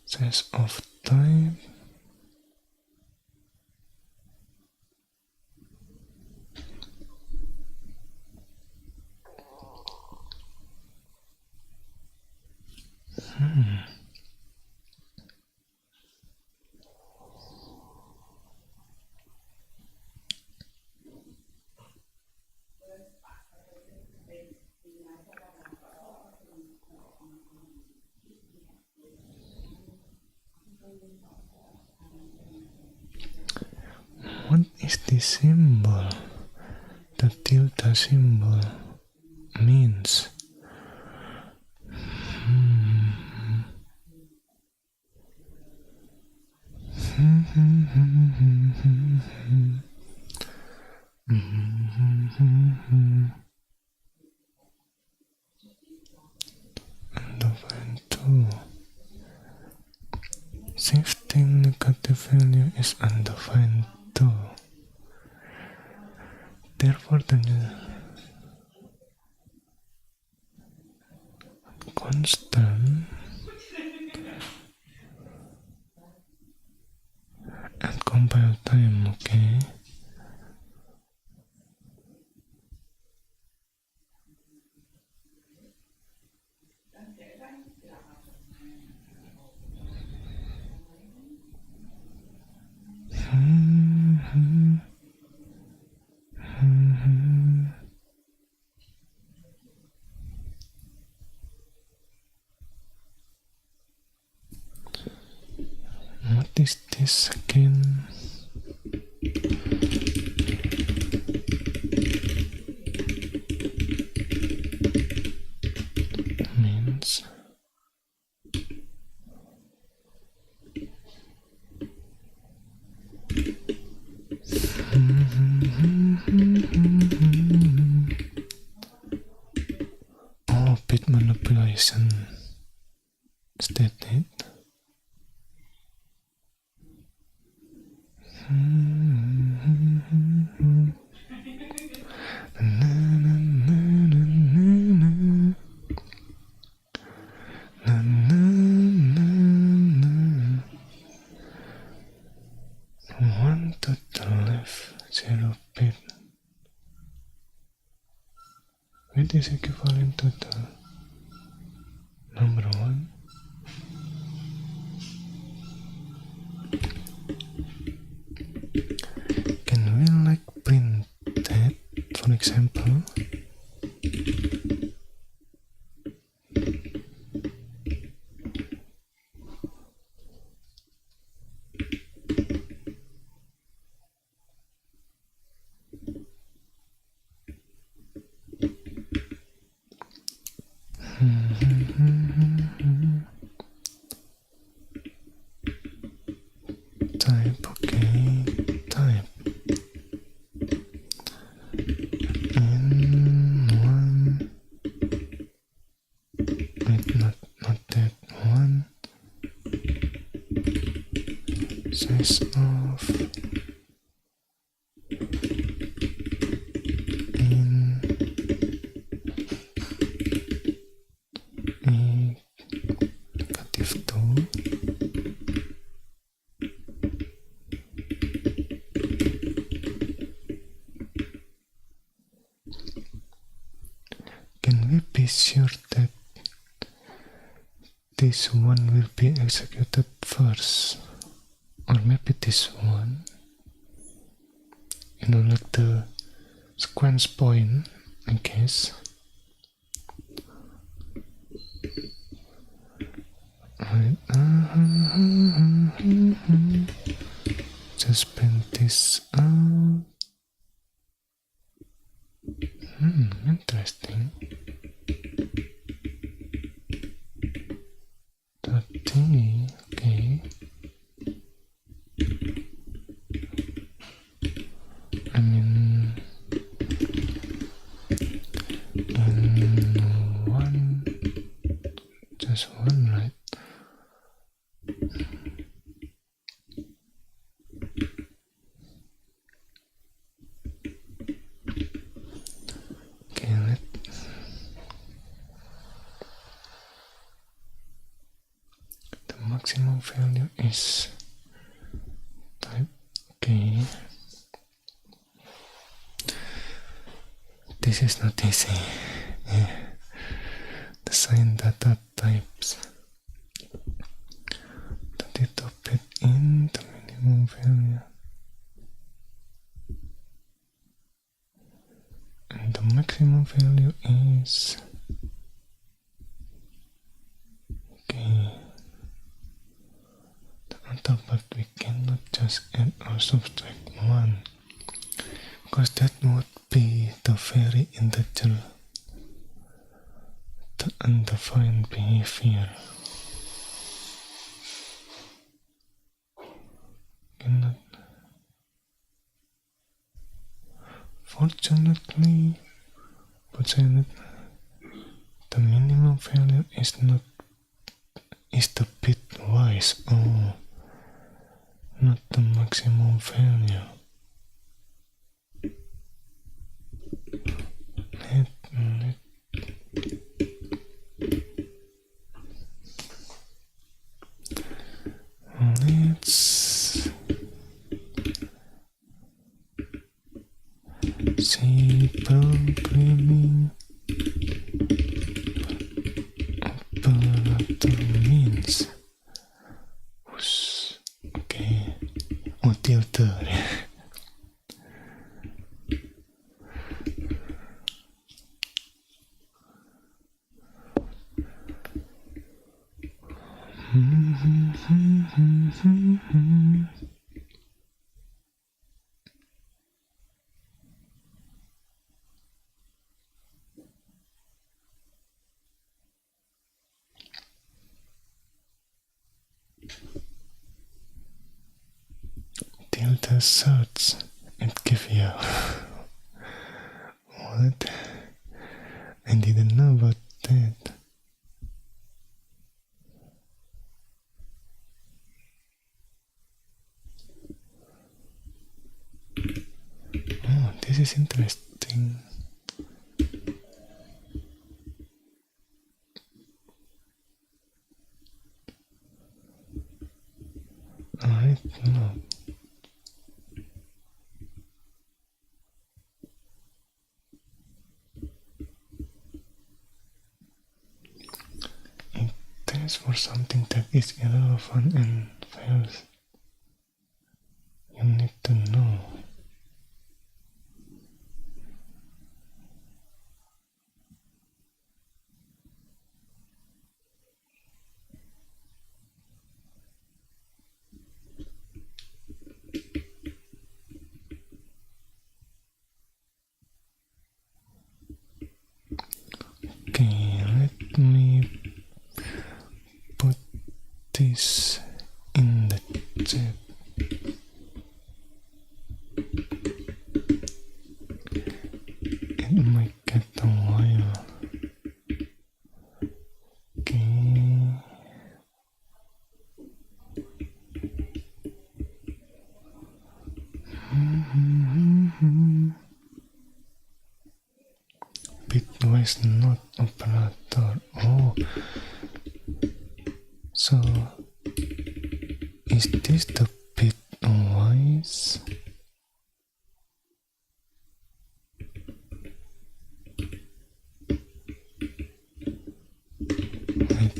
Size of type. What is this symbol? The tilde symbol means. Undefined too. Shifting negative value is undefined too. Therefore, the constant at compile time, okay? What is this again? Means oh, bit manipulation. Is that it? One to the left, 0 bit. Which is equivalent to the number 1. Can we like print that, for example? Type, okay, type. In one, wait, not that one. Size of in negative 2. Can we be sure that this one will be executed first? Or maybe this one? You know, like the sequence point, I guess. Right. Just print this out. Interesting. That thingy, okay. I mean, in one, just one, right? Okay, the maximum value is type. Okay, this is not easy. Design data types. The data bit in the minimum value. And the maximum value is okay. The other part we cannot just add or subtract 1 because that would be the very integer, the undefined behavior. Cannot. Fortunately, the minimum value is the bitwise. Oh, not the maximum value. Let's see programming operator means. Okay. Oh, tilde. Tilde search and give you. What? I didn't know about that. Oh, this is interesting. Alright, no. It stands for something that is irrelevant and fails. You need to know. Okay, let me put this in the chat. It might get a while. Okay. Bitwise not operator. Oh, so is this the bitwise?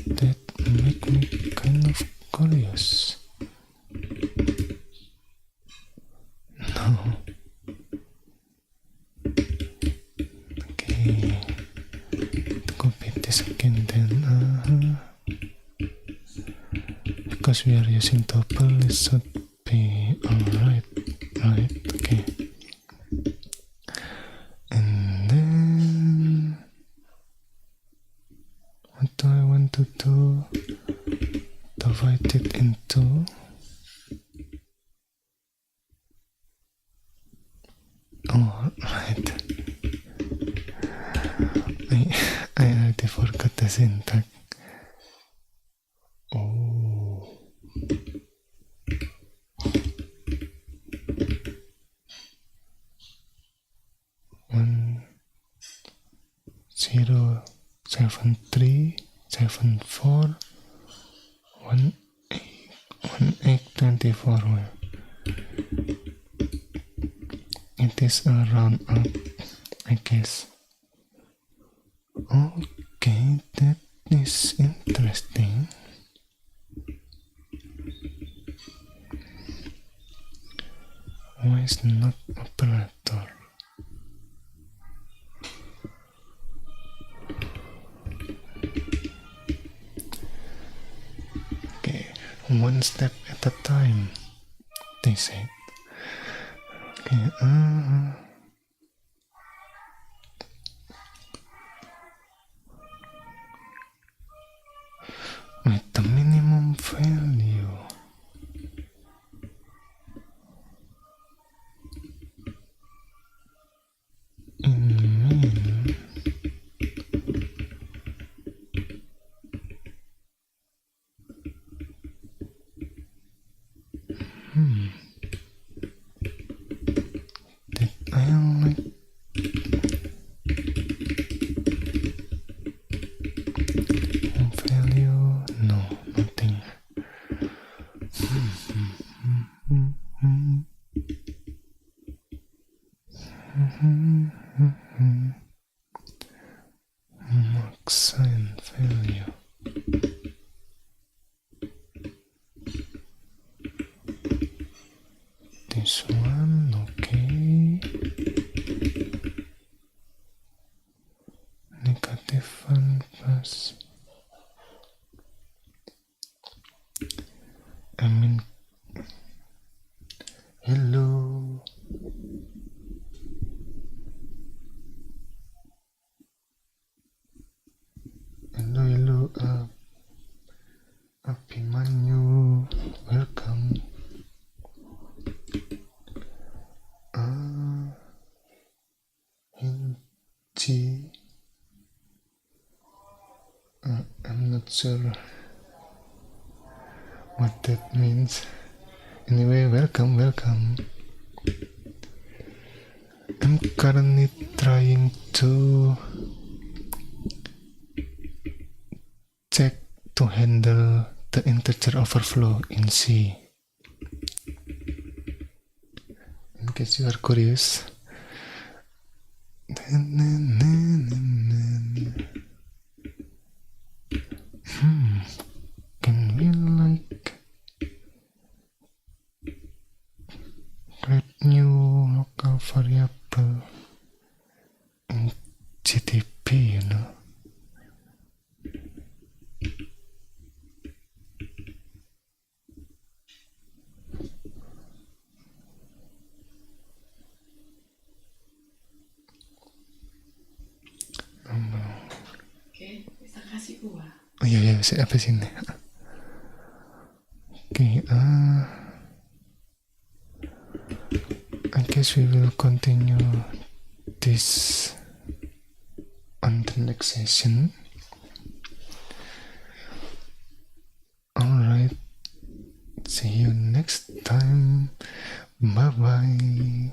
That make me kind of curious. No. Okay. Copy this again then. because we are using double, it should be alright, right? Okay. And then what do I want to do? Divide it into right. I already forgot the syntax. Oh. One 0 7 3 7 4 1 8 24. It is a round up, I guess. Okay, that is interesting. Why is not operator? Okay, one step at a time, they said. Okay, with the minimum value. Did I like value? No, nothing. Max sign value. This one, okay. Negative 1 plus. I mean, hello. Hello, Abhimanyu, welcome. Hinchi. I'm not sure what that means. Anyway, welcome. I'm currently trying to check to handle the integer overflow in C. In case you are curious. Can we like create new local variable in GDP, you know? Oke, bisa kasih gua. Oh iya, apa sini? Okay, I guess we will continue this on the next session. Alright, see you next time. Bye bye.